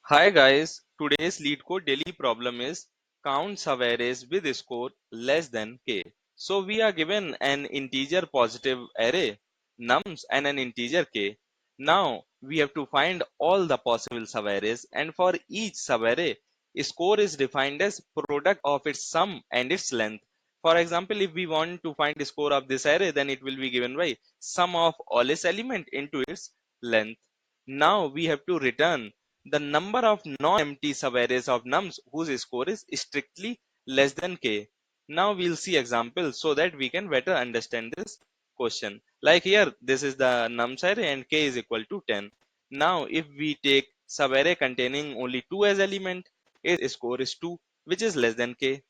Hi guys, today's Leetcode daily problem is count subarrays with score less than k. So we are given an integer positive array nums and an integer k. Now we have to find all the possible subarrays, and for each subarray score is defined as product of its sum and its length. For example, if we want to find the score of this array, then it will be given by sum of all its element into its length. Now we have to return the number of non-empty subarrays of nums whose score is strictly less than k. Now we'll see examples so that we can better understand this question. Like here, this is the nums array and k is equal to 10. Now if we take subarray containing only 2 as element, its score is 2, which is less than k.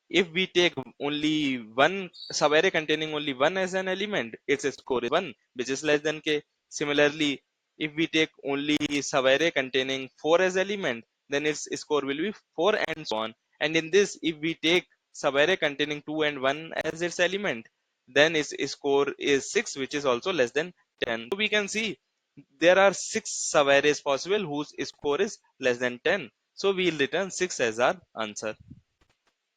If we take only one subarray containing only 1 as an element, its score is 1, which is less than k. Similarly, if we take only subarray containing 4 as element, then its score will be 4 and so on. And in this, if we take subarray containing 2 and 1 as its element, then its score is 6, which is also less than 10. So we can see there are 6 subarrays possible whose score is less than 10. So we'll return 6 as our answer.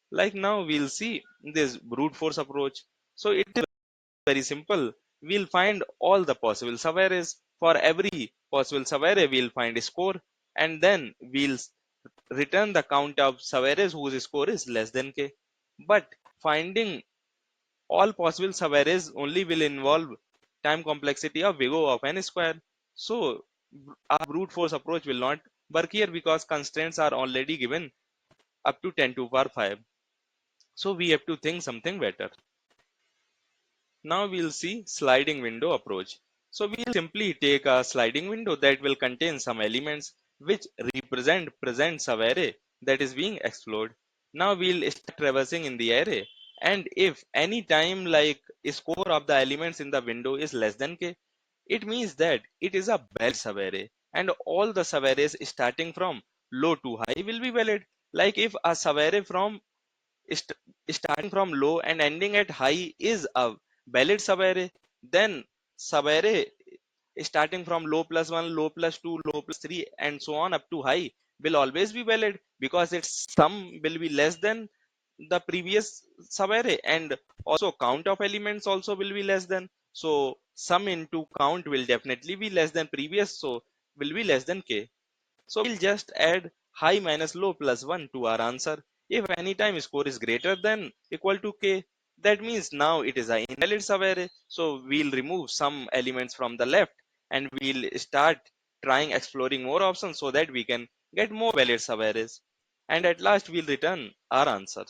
Like now we'll see this brute force approach. So it is very simple. We'll find all the possible subarrays. For every possible subarray, we'll find a score, and then we'll return the count of subarrays whose score is less than k. But finding all possible subarrays only will involve time complexity of O of n square. So our brute force approach will not work here because constraints are already given up to 10 to power 5. So we have to think something better. Now we'll see sliding window approach. So we'll simply take a sliding window that will contain some elements which represent present subarray that is being explored. Now we'll start traversing in the array, and if any time like score of the elements in the window is less than k, it means that it is a valid subarray, and all the subarrays starting from low to high will be valid. Like if a subarray from st- starting from low and ending at high is a valid subarray, then subarray starting from low plus 1, low plus 2, low plus 3, and so on up to high will always be valid because its sum will be less than the previous subarray, and also count of elements also will be less than. So sum into count will definitely be less than previous, so will be less than k. So we'll just add high minus low plus 1 to our answer. If any time score is greater than equal to k, that means now it is an invalid subarray. So we'll remove some elements from the left and we'll start trying exploring more options so that we can get more valid subarrays. And at last we'll return our answer.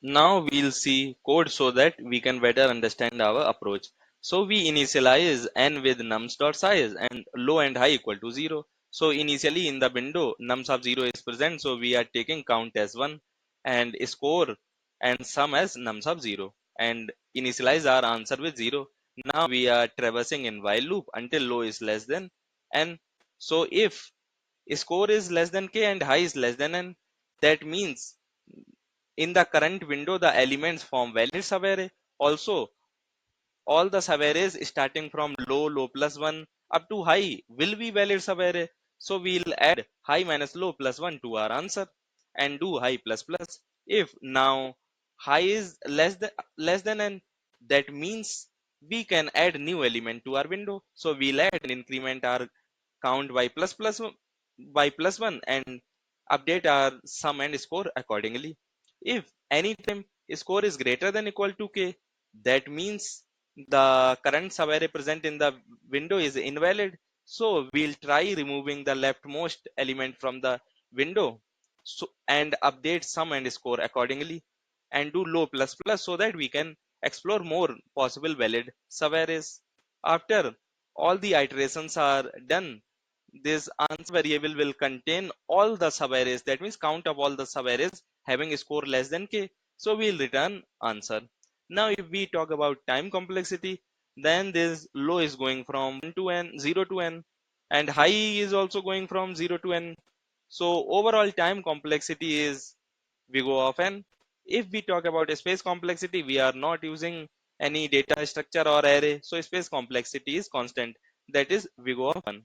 Now we'll see code so that we can better understand our approach. So we initialize n with nums.size and low and high equal to 0. So initially in the window nums of 0 is present, so we are taking count as 1 and score and sum as nums of 0 and initialize our answer with 0. Now we are traversing in while loop until low is less than n. So if score is less than k and high is less than n, that means in the current window, the elements form valid subarray. Also, all the subarrays starting from low, low plus 1 up to high will be valid subarray. So we'll add high minus low plus 1 to our answer and do high plus plus. If now high is less than n, that means we can add new element to our window. So we'll add and increment our count by plus 1 and update our sum and score accordingly. If any time score is greater than equal to k, that means the current subarray present in the window is invalid. So we'll try removing the leftmost element from the window and update sum and score accordingly and do low plus plus so that we can explore more possible valid subarrays. After all the iterations are done, this answer variable will contain all the subarrays, that means count of all the subarrays having a score less than k. So we'll return answer. Now if we talk about time complexity, then this low is going from 1 to n, 0 to n, and high is also going from 0 to n. So overall time complexity is O of n. If we talk about space complexity, we are not using any data structure or array, so space complexity is constant, that is O of 1.